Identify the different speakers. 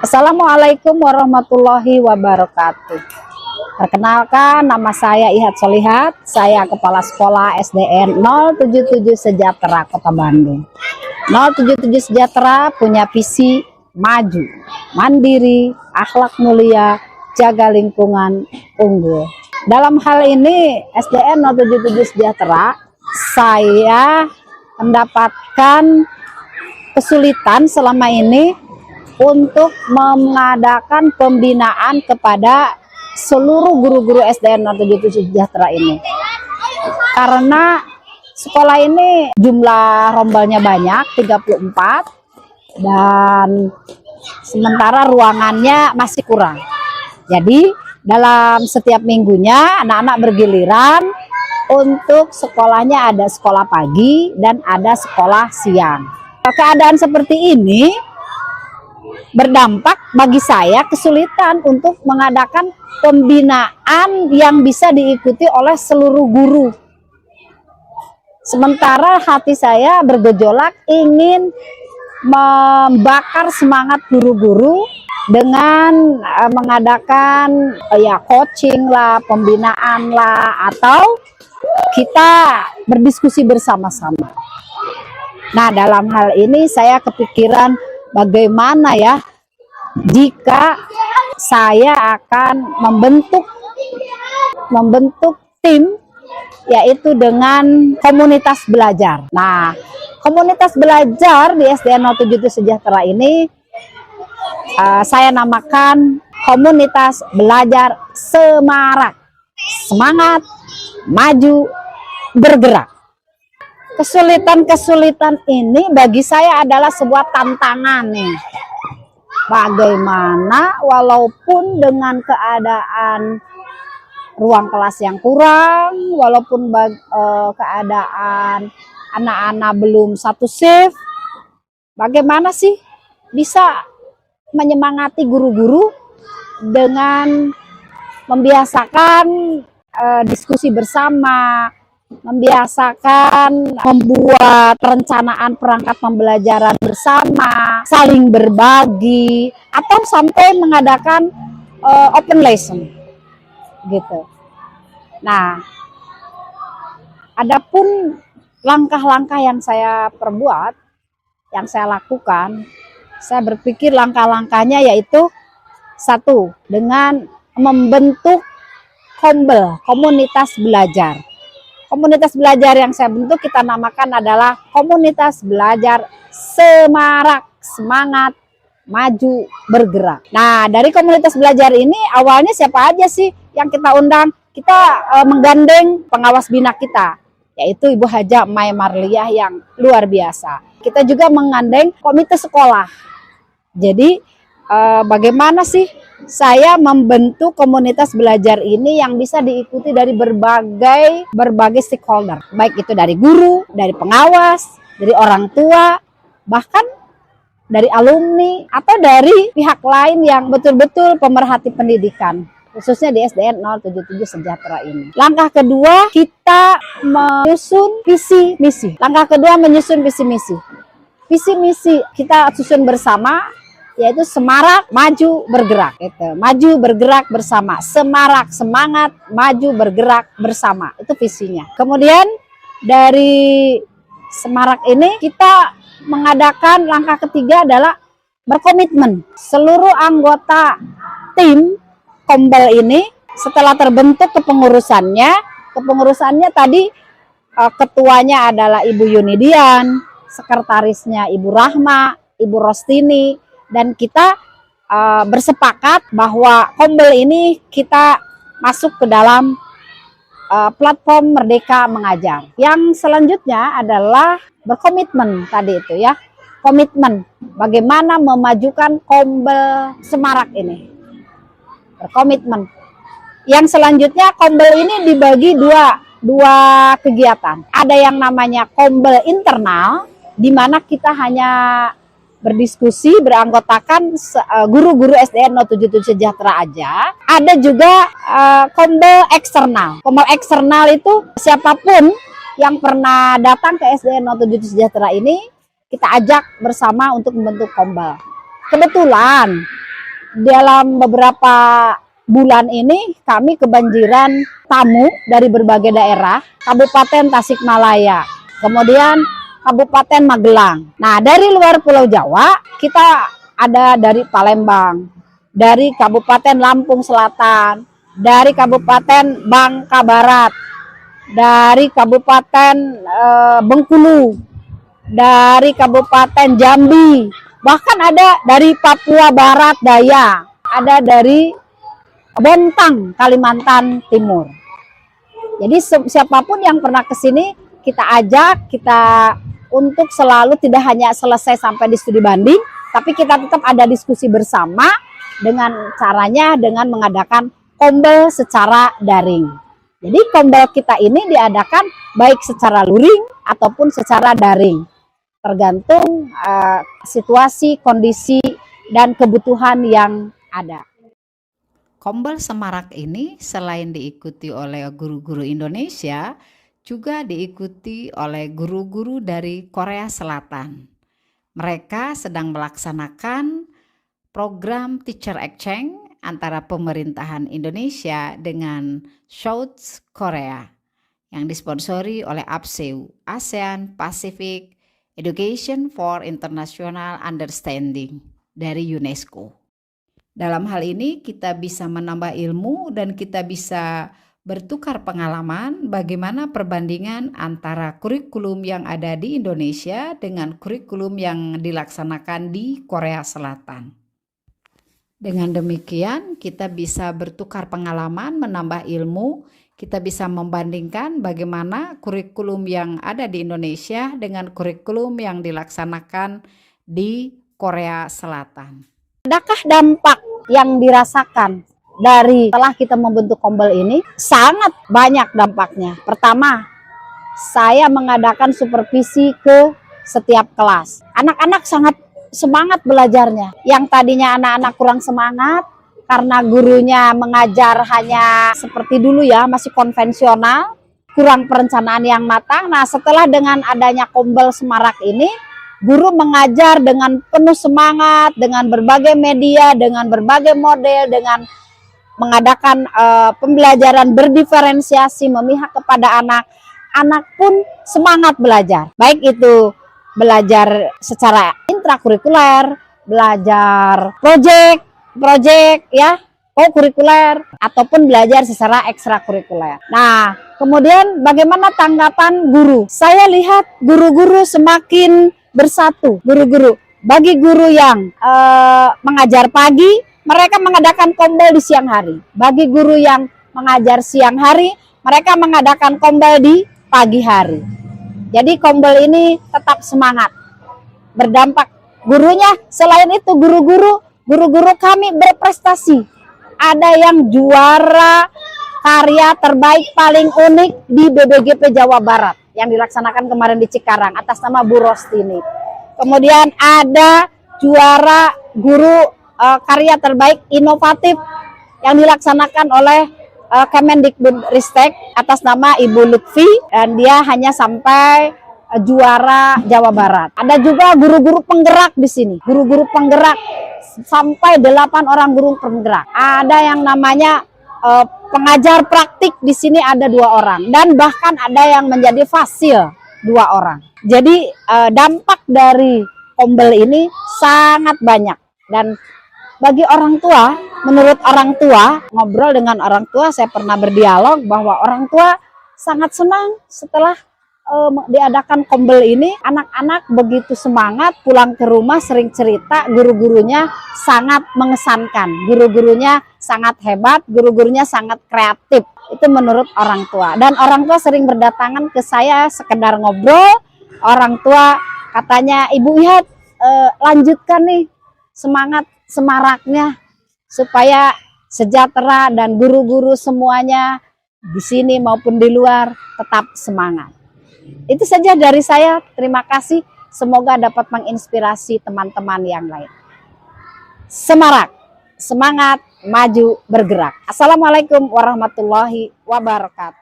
Speaker 1: Assalamualaikum warahmatullahi wabarakatuh. Perkenalkan, nama saya Ihat Solihat. Saya Kepala Sekolah SDN 077 Sejahtera Kota Bandung. 077 Sejahtera punya visi maju, mandiri, akhlak mulia, jaga lingkungan, unggul. Dalam hal ini SDN 077 Sejahtera, saya mendapatkan kesulitan selama ini untuk mengadakan pembinaan kepada seluruh guru-guru SDN 077 Sejahtera ini. Karena sekolah ini jumlah rombalnya banyak, 34, dan sementara ruangannya masih kurang. Jadi dalam setiap minggunya anak-anak bergiliran untuk sekolahnya, ada sekolah pagi dan ada sekolah siang. Keadaan seperti ini berdampak bagi saya kesulitan untuk mengadakan pembinaan yang bisa diikuti oleh seluruh guru. Sementara hati saya bergejolak ingin membakar semangat guru-guru dengan mengadakan coaching lah, pembinaan lah, atau kita berdiskusi bersama-sama. Nah, dalam hal ini saya kepikiran bagaimana ya jika saya akan membentuk tim, yaitu dengan komunitas belajar. Nah, komunitas belajar di SDN 077 Sejahtera ini saya namakan komunitas belajar Semarak, semangat, maju, bergerak. Kesulitan-kesulitan ini bagi saya adalah sebuah tantangan nih. Bagaimana walaupun dengan keadaan ruang kelas yang kurang, walaupun keadaan anak-anak belum satu shift, bagaimana sih bisa menyemangati guru-guru dengan membiasakan diskusi bersama, membiasakan membuat perencanaan perangkat pembelajaran bersama, saling berbagi, atau sampai mengadakan open lesson gitu. Nah, adapun langkah-langkah yang saya perbuat, yang saya lakukan, saya berpikir langkah-langkahnya yaitu satu, dengan membentuk komunitas belajar. Komunitas belajar yang saya bentuk kita namakan adalah komunitas belajar Semarak, semangat, maju, bergerak. Nah, dari komunitas belajar ini awalnya siapa aja sih yang kita undang? Kita menggandeng pengawas bina kita, yaitu Ibu Haja Mai Marliah yang luar biasa. Kita juga menggandeng komite sekolah. Jadi bagaimana sih saya membentuk komunitas belajar ini yang bisa diikuti dari berbagai stakeholder, baik itu dari guru, dari pengawas, dari orang tua, bahkan dari alumni, atau dari pihak lain yang betul-betul pemerhati pendidikan, khususnya di SDN 077 Sejahtera ini. Langkah kedua, kita menyusun visi misi. Visi misi kita susun bersama, yaitu Semarak, maju, bergerak. Maju, bergerak bersama. Semarak, semangat, maju, bergerak bersama. Itu visinya. Kemudian dari Semarak ini kita mengadakan langkah ketiga adalah berkomitmen. Seluruh anggota tim Kombel ini setelah terbentuk kepengurusannya tadi ketuanya adalah Ibu Yunidian, sekretarisnya Ibu Rahma, Ibu Rostini, dan kita bersepakat bahwa Kombel ini kita masuk ke dalam platform Merdeka Mengajar. Yang selanjutnya adalah berkomitmen tadi itu ya. Komitmen bagaimana memajukan Kombel Semarak ini. Berkomitmen. Yang selanjutnya Kombel ini dibagi dua kegiatan. Ada yang namanya Kombel internal, di mana kita hanya berdiskusi, beranggotakan guru-guru SDN 077 Sejahtera aja. Ada juga Kombel eksternal. Kombel eksternal itu siapapun yang pernah datang ke SDN 077 Sejahtera ini, kita ajak bersama untuk membentuk Kombel. Kebetulan dalam beberapa bulan ini kami kebanjiran tamu dari berbagai daerah, Kabupaten Tasikmalaya, kemudian Kabupaten Magelang. Nah, dari luar Pulau Jawa, kita ada dari Palembang, dari Kabupaten Lampung Selatan, dari Kabupaten Bangka Barat, dari Kabupaten Bengkulu, dari Kabupaten Jambi, bahkan ada dari Papua Barat Daya, ada dari Bontang, Kalimantan Timur. Jadi siapapun yang pernah ke sini kita ajak, kita untuk selalu tidak hanya selesai sampai di studi banding, tapi kita tetap ada diskusi bersama dengan caranya dengan mengadakan kombel secara daring. Jadi kombel kita ini diadakan baik secara luring ataupun secara daring, tergantung situasi, kondisi, dan kebutuhan yang ada.
Speaker 2: Kombel Semarak ini selain diikuti oleh guru-guru Indonesia, juga diikuti oleh guru-guru dari Korea Selatan. Mereka sedang melaksanakan program Teacher Exchange antara pemerintahan Indonesia dengan South Korea yang disponsori oleh APSEU, ASEAN Pacific Education for International Understanding dari UNESCO. Dalam hal ini kita bisa menambah ilmu dan kita bisa bertukar pengalaman bagaimana perbandingan antara kurikulum yang ada di Indonesia dengan kurikulum yang dilaksanakan di Korea Selatan. Dengan demikian kita bisa bertukar pengalaman, menambah ilmu, kita bisa membandingkan bagaimana kurikulum yang ada di Indonesia dengan kurikulum yang dilaksanakan di Korea Selatan.
Speaker 1: Adakah dampak yang dirasakan dari setelah kita membentuk kombel ini? Sangat banyak dampaknya. Pertama, saya mengadakan supervisi ke setiap kelas. Anak-anak sangat semangat belajarnya. Yang tadinya anak-anak kurang semangat karena gurunya mengajar hanya seperti dulu ya, masih konvensional, kurang perencanaan yang matang. Nah, setelah dengan adanya kombel Semarak ini, guru mengajar dengan penuh semangat, dengan berbagai media, dengan berbagai model, dengan mengadakan pembelajaran berdiferensiasi, memihak kepada anak. Anak pun semangat belajar. Baik itu belajar secara intrakurikuler, belajar proyek ya, co-kurikuler, ataupun belajar secara ekstrakurikuler. Nah, kemudian bagaimana tanggapan guru? Saya lihat guru-guru semakin bersatu. Guru-guru, bagi guru yang mengajar pagi, mereka mengadakan kombel di siang hari. Bagi guru yang mengajar siang hari, mereka mengadakan kombel di pagi hari. Jadi kombel ini tetap semangat, berdampak. Gurunya, selain itu guru-guru kami berprestasi. Ada yang juara karya terbaik paling unik di BBGP Jawa Barat yang dilaksanakan kemarin di Cikarang atas nama Bu Rostini. Kemudian ada juara guru karya terbaik inovatif yang dilaksanakan oleh Kemendikbudristek atas nama Ibu Lutfi, dan dia hanya sampai juara Jawa Barat. Ada juga guru-guru penggerak di sini, guru-guru penggerak sampai 8 orang guru penggerak. Ada yang namanya pengajar praktik di sini ada 2 orang, dan bahkan ada yang menjadi fasil 2 orang. Jadi dampak dari kombel ini sangat banyak. Dan bagi orang tua, menurut orang tua, ngobrol dengan orang tua, saya pernah berdialog bahwa orang tua sangat senang setelah diadakan kombel ini. Anak-anak begitu semangat, pulang ke rumah sering cerita, guru-gurunya sangat mengesankan, guru-gurunya sangat hebat, guru-gurunya sangat kreatif. Itu menurut orang tua. Dan orang tua sering berdatangan ke saya sekedar ngobrol. Orang tua katanya, Ibu Ihat, lanjutkan nih semangat semaraknya supaya sejahtera dan guru-guru semuanya di sini maupun di luar tetap semangat. Itu saja dari saya. Terima kasih. Semoga dapat menginspirasi teman-teman yang lain. Semarak, semangat, maju, bergerak. Assalamualaikum warahmatullahi wabarakatuh.